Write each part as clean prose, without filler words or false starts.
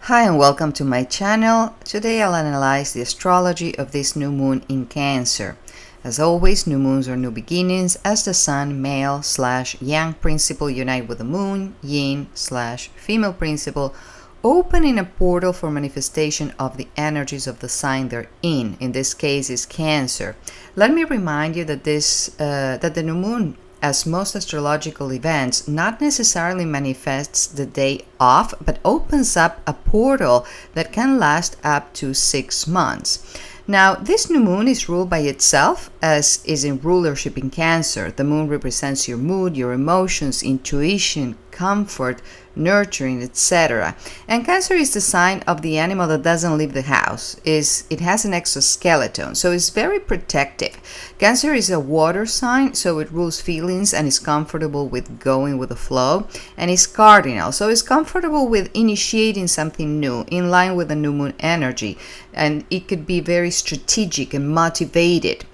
Hi and welcome to my channel. Today I'll analyze the astrology of this new moon in Cancer. As always, new moons are new beginnings as the sun, male/yang principle unite with the moon, yin/female principle, opening a portal for manifestation of the energies of the sign they're in. In this case is Cancer. Let me remind you that the new moon, as most astrological events, not necessarily manifests the day of, but opens up a portal that can last up to 6 months. Now, this new moon is ruled by itself, as is in rulership in Cancer. The moon represents your mood, your emotions, intuition, comfort, nurturing, etc. And Cancer is the sign of the animal that doesn't leave the house. It has an exoskeleton, so it's very protective. Cancer is a water sign, so it rules feelings and is comfortable with going with the flow. And it's cardinal, so it's comfortable with initiating something new in line with the new moon energy. And it could be very strategic and motivated.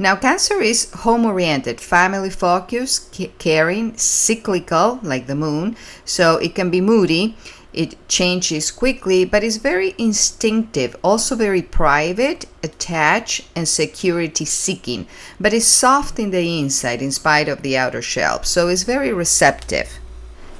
Now, Cancer is home-oriented, family-focused, caring, cyclical, like the moon, so it can be moody, it changes quickly, but it's very instinctive, also very private, attached, and security-seeking, but it's soft in the inside in spite of the outer shell, so it's very receptive.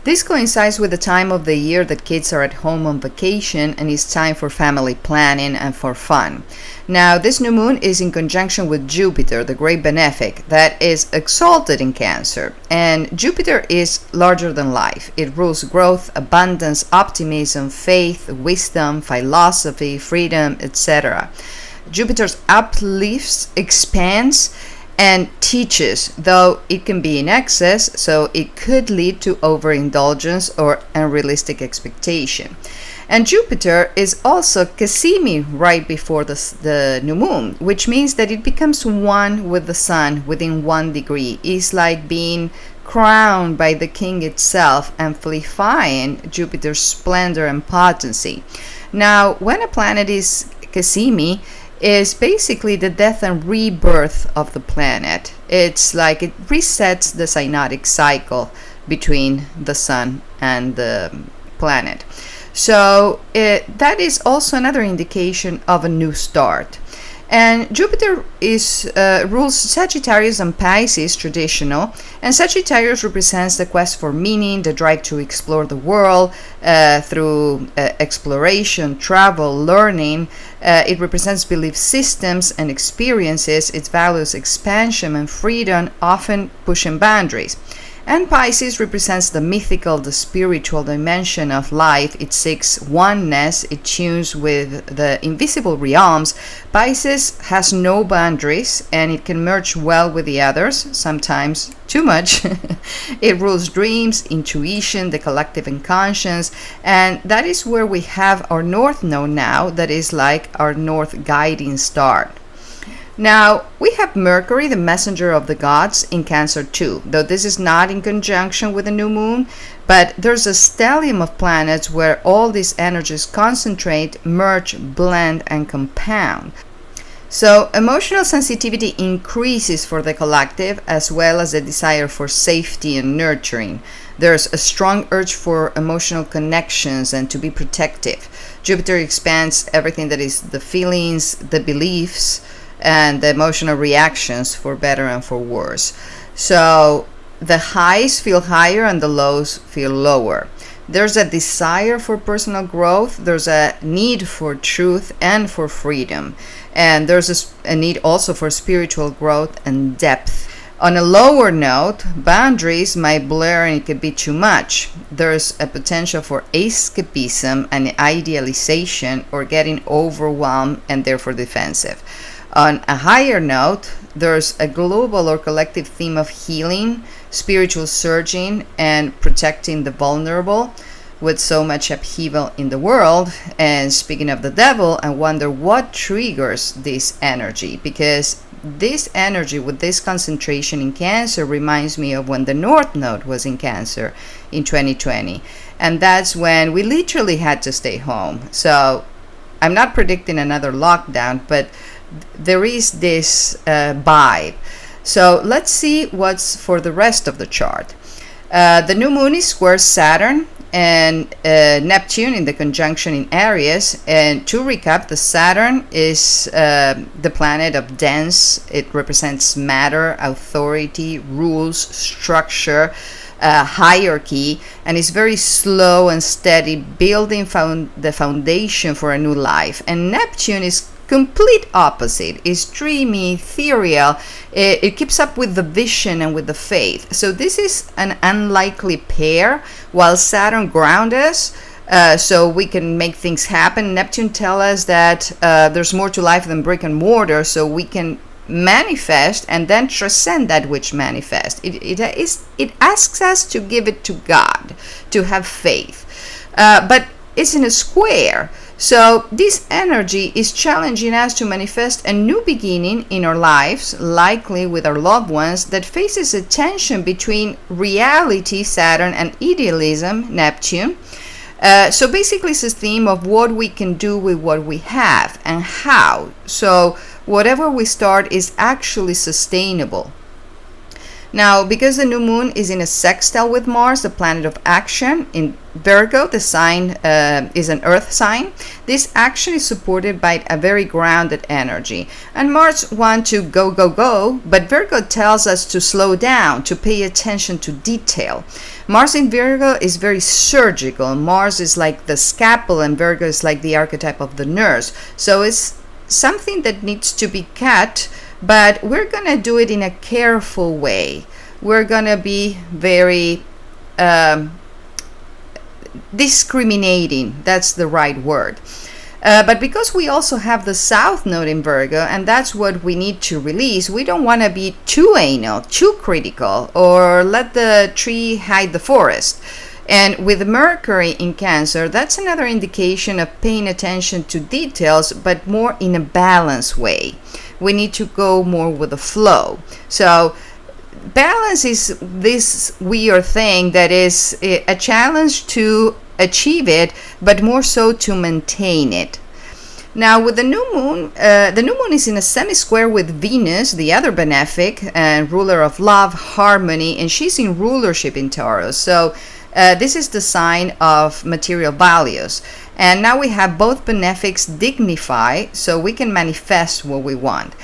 This coincides with the time of the year that kids are at home on vacation and it's time for family planning and for fun. Now, this new moon is in conjunction with Jupiter, the great benefic, that is exalted in Cancer. And Jupiter is larger than life. It rules growth, abundance, optimism, faith, wisdom, philosophy, freedom, etc. Jupiter uplifts, expands, and teaches, though it can be in excess, so it could lead to overindulgence or unrealistic expectation. And Jupiter is also Cassimi right before the new moon, which means that it becomes one with the sun within 1 degree. It's like being crowned by the king itself, amplifying Jupiter's splendor and potency. Now, when a planet is Cassimi, is basically the death and rebirth of the planet. It's like it resets the synodic cycle between the sun and the planet. So that is also another indication of a new start. And Jupiter rules Sagittarius and Pisces, traditional, and Sagittarius represents the quest for meaning, the drive to explore the world through exploration, travel, learning. It represents belief systems and experiences. It values expansion and freedom, often pushing boundaries. And Pisces represents the mythical, the spiritual dimension of life. It seeks oneness. It tunes with the invisible realms. Pisces has no boundaries and it can merge well with the others, sometimes too much. It rules dreams, intuition, the collective unconscious, and that is where we have our North Node now, that is like our North guiding star. Now, we have Mercury, the messenger of the gods, in Cancer too, though this is not in conjunction with the new moon, but there's a stellium of planets where all these energies concentrate, merge, blend, and compound. So, emotional sensitivity increases for the collective, as well as a desire for safety and nurturing. There's a strong urge for emotional connections and to be protective. Jupiter expands everything that is the feelings, the beliefs, and the emotional reactions, for better and for worse. So the highs feel higher and the lows feel lower. There's a desire for personal growth, there's a need for truth and for freedom, and there's a need also for spiritual growth and depth. On a lower note, boundaries might blur and it could be too much. There's a potential for escapism and idealization, or getting overwhelmed and therefore defensive. On a higher note, there's a global or collective theme of healing, spiritual surging, and protecting the vulnerable with so much upheaval in the world. And speaking of the devil, I wonder what triggers this energy, because this energy with this concentration in Cancer reminds me of when the North Node was in Cancer in 2020. And that's when we literally had to stay home. So I'm not predicting another lockdown, but there is this vibe. So let's see what's for the rest of the chart. The new moon is square Saturn, and Neptune in the conjunction in Aries. And to recap, the Saturn is the planet of dense. It represents matter, authority, rules, structure, hierarchy, and is very slow and steady, building the foundation for a new life. And Neptune is complete opposite. It's dreamy, ethereal. It keeps up with the vision and with the faith. So this is an unlikely pair, while Saturn grounds us, so we can make things happen. Neptune tells us that there's more to life than brick and mortar, so we can manifest and then transcend that which manifests. It asks us to give it to God, to have faith. But it's in a square. So this energy is challenging us to manifest a new beginning in our lives, likely with our loved ones, that faces a tension between reality, Saturn, and idealism, Neptune. So basically it's a theme of what we can do with what we have and how. So whatever we start is actually sustainable. Now, because the new moon is in a sextile with Mars, the planet of action, in Virgo, the sign is an earth sign. This action is supported by a very grounded energy. And Mars wants to go, go, go, but Virgo tells us to slow down, to pay attention to detail. Mars in Virgo is very surgical. Mars is like the scalpel, and Virgo is like the archetype of the nurse. So it's something that needs to be cut, but we're going to do it in a careful way. We're going to be very discriminating. That's the right word. But because we also have the South Node in Virgo, and that's what we need to release, we don't want to be too anal, too critical, or let the tree hide the forest. And with Mercury in Cancer, that's another indication of paying attention to details, but more in a balanced way. We need to go more with the flow. So balance is this weird thing that is a challenge to achieve it, but more so to maintain it. Now with the new moon is in a semi-square with Venus, the other benefic and ruler of love, harmony, and she's in rulership in Taurus. So this is the sign of material values. And now we have both benefics dignify, so we can manifest what we want,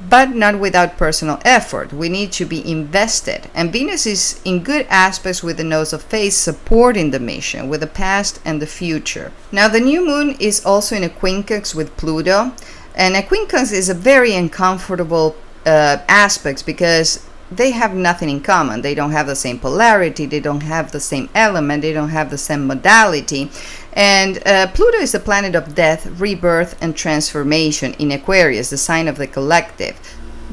but not without personal effort. We need to be invested. And Venus is in good aspects with the nodes of faith, supporting the mission, with the past and the future. Now the new moon is also in a quincunx with Pluto. And a quincunx is a very uncomfortable aspect because they have nothing in common. They don't have the same polarity, they don't have the same element, they don't have the same modality. And Pluto is the planet of death, rebirth, and transformation in Aquarius, the sign of the collective.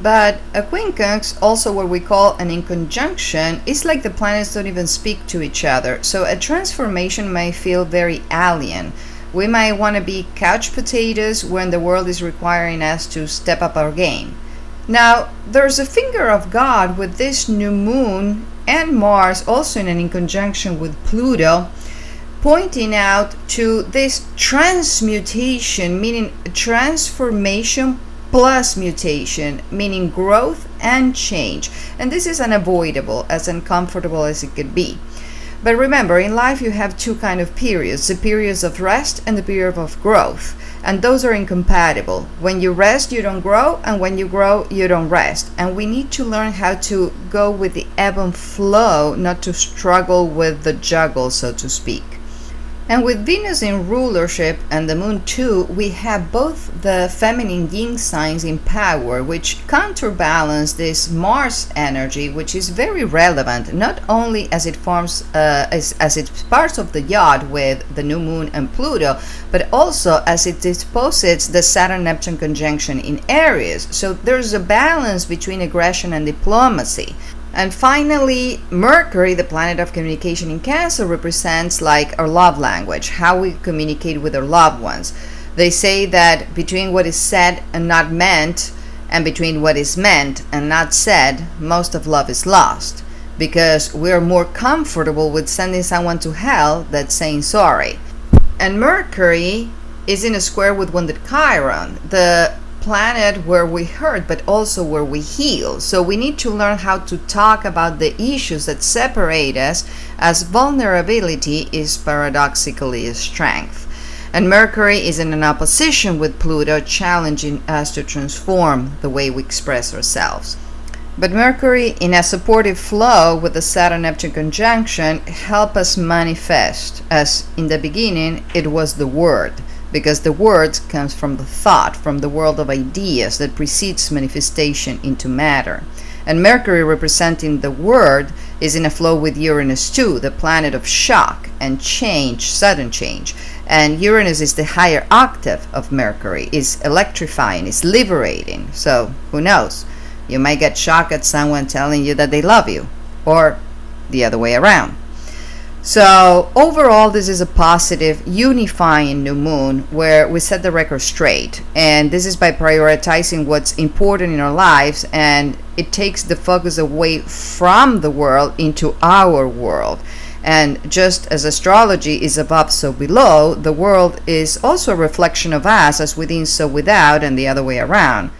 But a quincunx, also what we call an inconjunction, is like the planets don't even speak to each other. So a transformation may feel very alien. We might want to be couch potatoes when the world is requiring us to step up our game. Now, there's a finger of God with this new moon and Mars also in an inconjunction with Pluto, pointing out to this transmutation, meaning transformation plus mutation, meaning growth and change. And this is unavoidable, as uncomfortable as it could be. But remember, in life you have two kind of periods, the periods of rest and the period of growth. And those are incompatible. When you rest, you don't grow, and when you grow, you don't rest. And we need to learn how to go with the ebb and flow, not to struggle with the juggle, so to speak. And with Venus in rulership and the moon too, we have both the feminine yin signs in power, which counterbalance this Mars energy, which is very relevant, not only as it forms, as it's part of the yacht with the new moon and Pluto, but also as it disposes the Saturn-Neptune conjunction in Aries. So there's a balance between aggression and diplomacy. And finally, Mercury, the planet of communication in Cancer, represents like our love language, how we communicate with our loved ones. They say that between what is said and not meant, and between what is meant and not said, most of love is lost, because we're more comfortable with sending someone to hell than saying sorry. And Mercury is in a square with wounded Chiron, the planet where we hurt, but also where we heal. So we need to learn how to talk about the issues that separate us, as vulnerability is paradoxically a strength. And Mercury is in an opposition with Pluto, challenging us to transform the way we express ourselves. But Mercury, in a supportive flow with the Saturn-Neptune conjunction, help us manifest, as in the beginning it was the word, because the word comes from the thought, from the world of ideas that precedes manifestation into matter. And Mercury, representing the word, is in a flow with Uranus too, the planet of shock and change, sudden change. And Uranus is the higher octave of Mercury, is electrifying, is liberating. So who knows? You might get shocked at someone telling you that they love you, or the other way around. So overall, this is a positive, unifying new moon where we set the record straight. And this is by prioritizing what's important in our lives, and it takes the focus away from the world into our world. And just as astrology is above, so below, the world is also a reflection of us, as within, so without, and the other way around.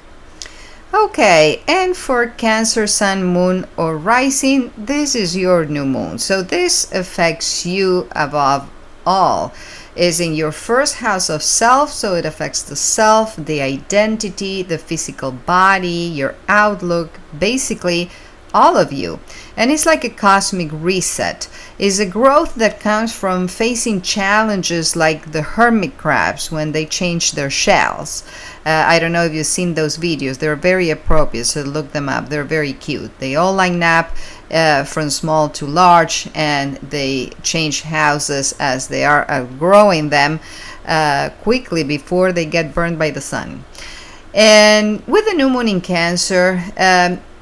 Okay, and for Cancer, Sun, Moon, or Rising, this is your new moon. So this affects you above all. Is in your first house of self, so it affects the self, the identity, the physical body, your outlook, basically all of you. And it's like a cosmic reset. It's a growth that comes from facing challenges like the hermit crabs when they change their shells. I don't know if you've seen those videos. They're very appropriate, so look them up. They're very cute. They all line up from small to large, and they change houses as they are outgrowing them quickly before they get burned by the sun. And with the new moon in Cancer,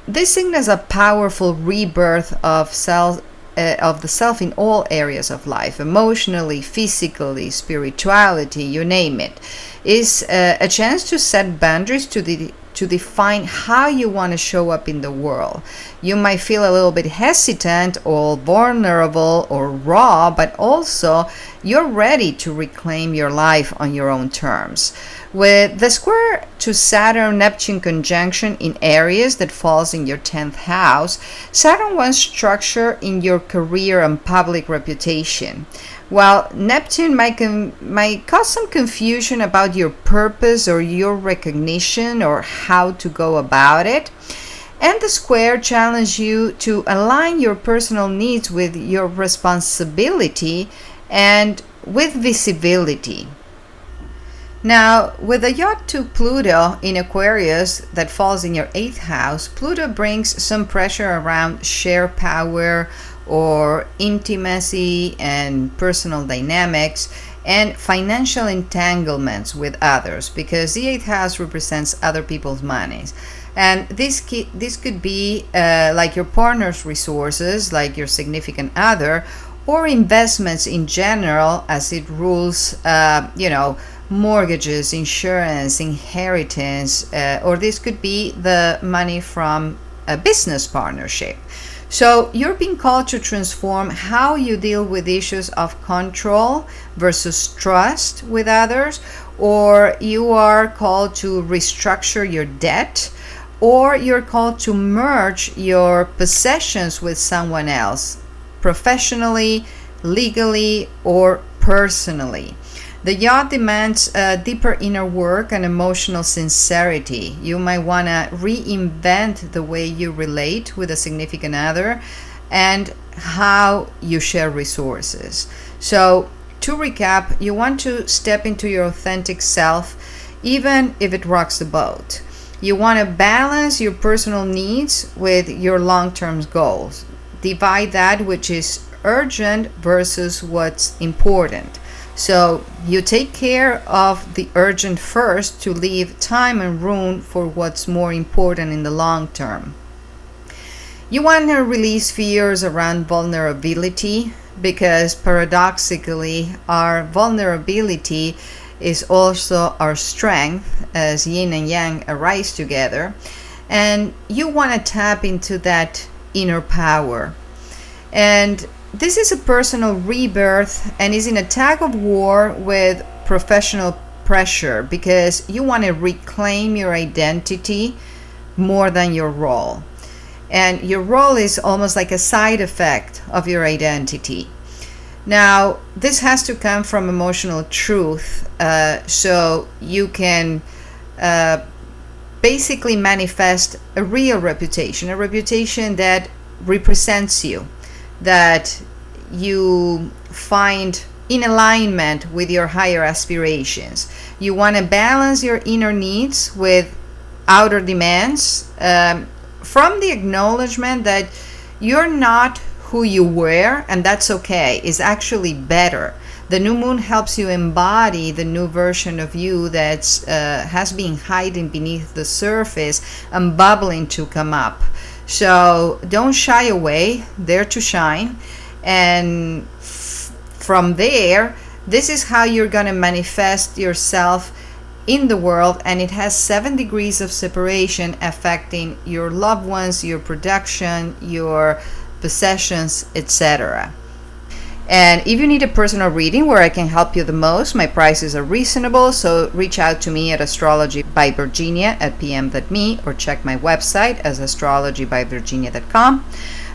this signals a powerful rebirth of the self in all areas of life, emotionally, physically, spirituality, you name it. Is a chance to set boundaries to define how you want to show up in the world. You might feel a little bit hesitant or vulnerable or raw, but also you're ready to reclaim your life on your own terms. With the square to Saturn-Neptune conjunction in Aries that falls in your 10th house, Saturn wants structure in your career and public reputation, while Neptune might cause some confusion about your purpose or your recognition or how to go about it. And the square challenges you to align your personal needs with your responsibility and with visibility. Now, with the yacht to Pluto in Aquarius that falls in your 8th house, Pluto brings some pressure around share power or intimacy and personal dynamics and financial entanglements with others, because the 8th house represents other people's monies. And this could be like your partner's resources, like your significant other, or investments in general, as it rules, mortgages, insurance, inheritance, or this could be the money from a business partnership. So you're being called to transform how you deal with issues of control versus trust with others, or you are called to restructure your debt, or you're called to merge your possessions with someone else, professionally, legally, or personally. The yacht demands deeper inner work and emotional sincerity. You might want to reinvent the way you relate with a significant other and how you share resources. So, to recap, you want to step into your authentic self, even if it rocks the boat. You want to balance your personal needs with your long-term goals. Divide that which is urgent versus what's important. So you take care of the urgent first to leave time and room for what's more important in the long term. You want to release fears around vulnerability, because paradoxically our vulnerability is also our strength, as yin and yang arise together, and you want to tap into that inner power. And this is a personal rebirth and is in a tug of war with professional pressure because you want to reclaim your identity more than your role. And your role is almost like a side effect of your identity. Now, this has to come from emotional truth, so you can basically manifest a real reputation, a reputation that represents you, that you find in alignment with your higher aspirations. You want to balance your inner needs with outer demands, from the acknowledgement that you're not who you were, and that's okay. It's actually better. The new moon helps you embody the new version of you that has been hiding beneath the surface and bubbling to come up. So don't shy away, dare to shine. And from there, this is how you're going to manifest yourself in the world, and it has 7 degrees of separation affecting your loved ones, your production, your possessions, etc. And if you need a personal reading where I can help you the most, my prices are reasonable, so reach out to me at astrologybyvirginia@pm.me or check my website as astrologybyvirginia.com.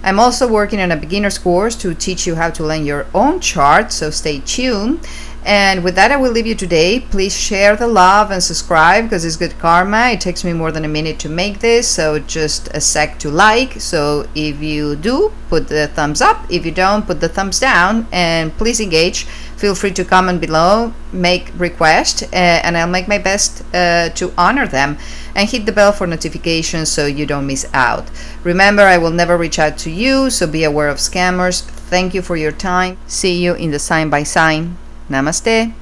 I'm also working on a beginner's course to teach you how to learn your own chart, so stay tuned. And with that, I will leave you today. Please share the love and subscribe because it's good karma. It takes me more than a minute to make this, so just a sec to like. So if you do, put the thumbs up. If you don't, put the thumbs down. And please engage. Feel free to comment below, make requests, and I'll make my best to honor them. And hit the bell for notifications so you don't miss out. Remember, I will never reach out to you, so be aware of scammers. Thank you for your time. See you in the sign by sign. Namaste.